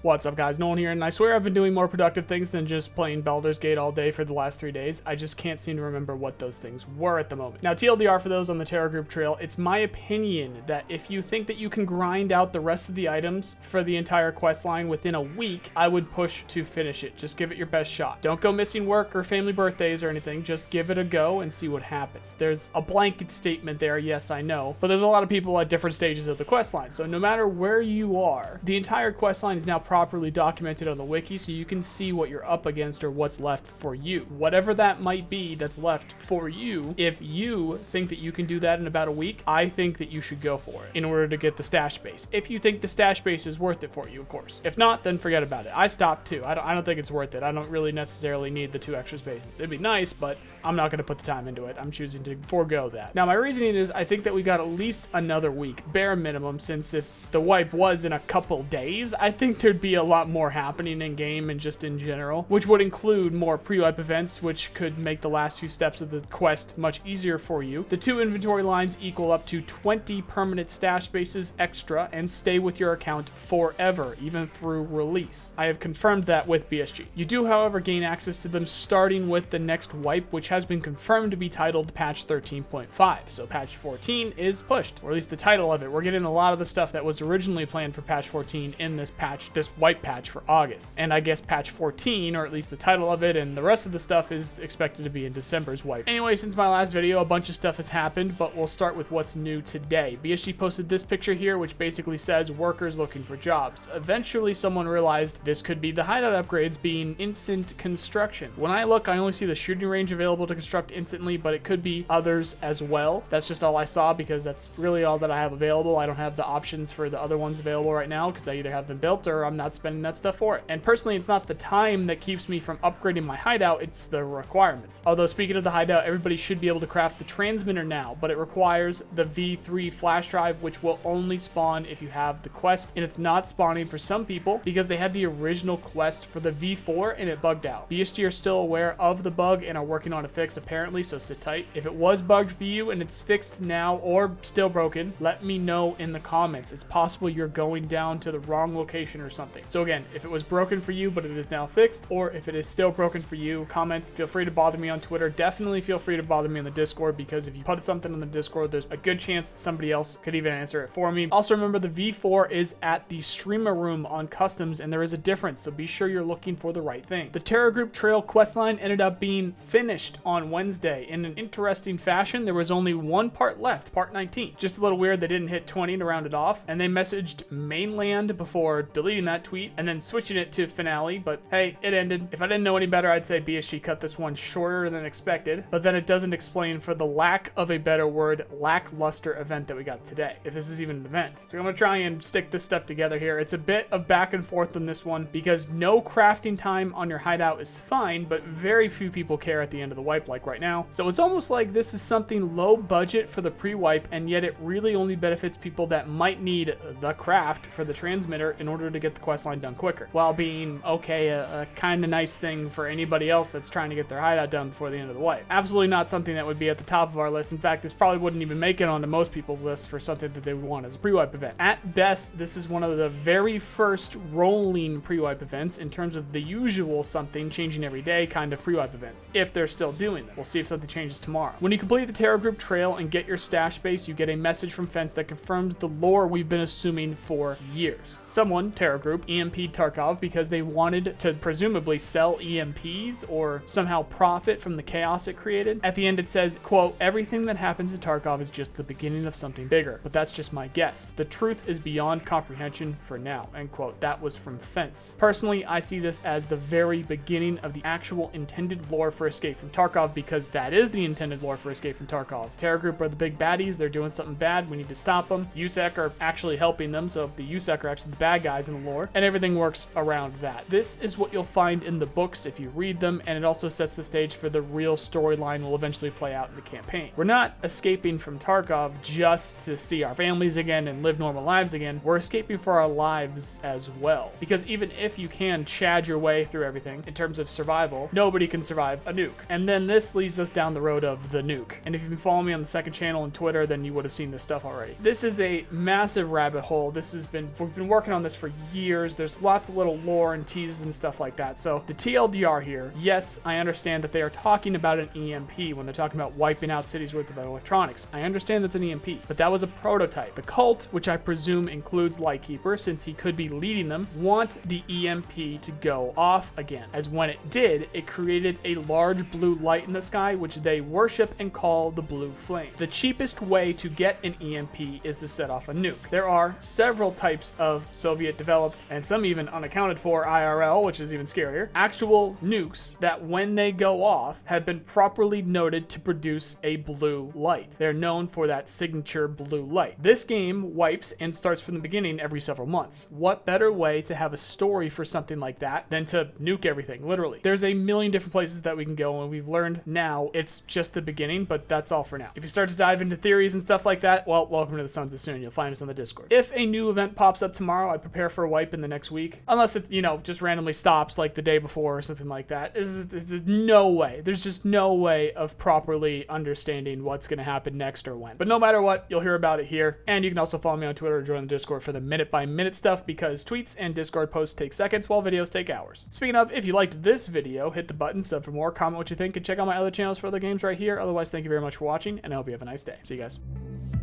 What's up guys, Nolan here, and I swear I've been doing more productive things than just playing Baldur's Gate all day for the last 3 days. I just can't seem to remember what those things were at the moment. Now TLDR for those on the Terragroup Trail, it's my opinion that if you think that you can grind out the rest of the items for the entire quest line within a week, I would push to finish it. Just give it your best shot. Don't go missing work or family birthdays or anything, just give it a go and see what happens. There's a blanket statement there, yes I know, but there's a lot of people at different stages of the quest line, so no matter where you are, the entire quest line is now properly documented on the wiki so you can see what you're up against or what's left for you. Whatever that might be that's left for you, if you think that you can do that in about a week, I think that you should go for it in order to get the stash base. If you think the stash base is worth it for you, of course. If not, then forget about it. I stopped too. I don't think it's worth it. I don't really necessarily need the 2 extra spaces. It'd be nice, but I'm not going to put the time into it. I'm choosing to forego that. Now, my reasoning is I think that we got at least another week, bare minimum, since if the wipe was in a couple days, I think there'd be a lot more happening in game and just in general, which would include more pre-wipe events, which could make the last few steps of the quest much easier for you. The 2 inventory lines equal up to 20 permanent stash spaces extra and stay with your account forever, even through release. I have confirmed that with BSG. You do, however, gain access to them starting with the next wipe, which has been confirmed to be titled patch 13.5. So patch 14 is pushed, or at least the title of it. We're getting a lot of the stuff that was originally planned for patch 14 in this patch, this wipe patch for August. And I guess patch 14, or at least the title of it, and the rest of the stuff is expected to be in December's wipe. Anyway, since my last video, a bunch of stuff has happened, but we'll start with what's new today. BSG posted this picture here, which basically says workers looking for jobs. Eventually, someone realized this could be the hideout upgrades being instant construction. When I look, I only see the shooting range available to construct instantly, but it could be others as well. That's just all I saw because that's really all that I have available. I don't have the options for the other ones available right now because I either have them built or I'm not spending that stuff for it. And personally, it's not the time that keeps me from upgrading my hideout, it's the requirements. Although speaking of the hideout, everybody should be able to craft the transmitter now, but it requires the V3 flash drive, which will only spawn if you have the quest, and it's not spawning for some people because they had the original quest for the V4 and it bugged out. BSG are still aware of the bug and are working on a fix apparently, so sit tight. If it was bugged for you and it's fixed now or still broken, let me know in the comments. It's possible you're going down to the wrong location or something. So again, if it was broken for you but it is now fixed, or if it is still broken for you, comment. Feel free to bother me on Twitter. Definitely feel free to bother me on the Discord, because if you put something on the Discord, there's a good chance somebody else could even answer it for me. Also remember, the V4 is at the streamer room on customs and there is a difference, so be sure you're looking for the right thing. The Terragroup Trail questline ended up being finished on Wednesday in an interesting fashion. There was only one part left, part 19. Just a little weird they didn't hit 20 to round it off, and they messaged mainland before deleting that tweet and then switching it to finale, but hey, it ended. If I didn't know any better, I'd say BSG cut this one shorter than expected, but then it doesn't explain, for the lack of a better word, lackluster event that we got today, if this is even an event. So I'm gonna try and stick this stuff together here. It's a bit of back and forth on this one because no crafting time on your hideout is fine, but very few people care at the end of the wipe like right now. So it's almost like this is something low budget for the pre-wipe, and yet it really only benefits people that might need the craft for the transmitter in order to get the questline done quicker, while being okay, a kind of nice thing for anybody else that's trying to get their hideout done before the end of the wipe. Absolutely not something that would be at the top of our list. In fact, this probably wouldn't even make it onto most people's lists for something that they would want as a pre-wipe event. At best, this is one of the very first rolling pre-wipe events in terms of the usual something changing every day kind of pre-wipe events, if they're still doing them. We'll see if something changes tomorrow. When you complete the Terragroup Trail and get your stash space, you get a message from Fence that confirms the lore we've been assuming for years. Someone, Terragroup, EMP'd Tarkov because they wanted to presumably sell EMPs or somehow profit from the chaos it created. At the end it says, quote, "Everything that happens to Tarkov is just the beginning of something bigger, but that's just my guess. The truth is beyond comprehension for now," end quote. That was from Fence. Personally, I see this as the very beginning of the actual intended lore for Escape from Tarkov, because that is the intended lore for Escape from Tarkov. Terragroup are the big baddies. They're doing something bad. We need to stop them. USEC are actually helping them, so the USEC are actually the bad guys in the lore, and everything works around that. This is what you'll find in the books if you read them, and it also sets the stage for the real storyline will eventually play out in the campaign. We're not escaping from Tarkov just to see our families again and live normal lives again. We're escaping for our lives as well, because even if you can chad your way through everything in terms of survival, nobody can survive a nuke. And then this leads us down the road of the nuke. And if you've been following me on the second channel and Twitter, then you would have seen this stuff already. This is a massive rabbit hole. We've been working on this for years. appears. There's lots of little lore and teases and stuff like that. So the TLDR here, yes, I understand that they are talking about an EMP when they're talking about wiping out cities worth of electronics. I understand that's an EMP, but that was a prototype. The cult, which I presume includes Lightkeeper, since he could be leading them, want the EMP to go off again, as when it did, it created a large blue light in the sky, which they worship and call the blue flame. The cheapest way to get an EMP is to set off a nuke. There are several types of Soviet-developed, and some even unaccounted for IRL, which is even scarier, actual nukes that when they go off have been properly noted to produce a blue light. They're known for that signature blue light. This game wipes and starts from the beginning every several months. What better way to have a story for something like that than to nuke everything, literally? There's a million different places that we can go, and we've learned now it's just the beginning, but that's all for now. If you start to dive into theories and stuff like that, well, welcome to the Sons of Soon. You'll find us on the Discord. If a new event pops up tomorrow, I prepare for a wipe in the next week. Unless it, just randomly stops like the day before or something like that. There's no way. There's just no way of properly understanding what's going to happen next or when. But no matter what, you'll hear about it here. And you can also follow me on Twitter or join the Discord for the minute-by-minute stuff, because tweets and Discord posts take seconds while videos take hours. Speaking of, if you liked this video, hit the button, sub for more, comment what you think, and check out my other channels for other games right here. Otherwise, thank you very much for watching, and I hope you have a nice day. See you guys.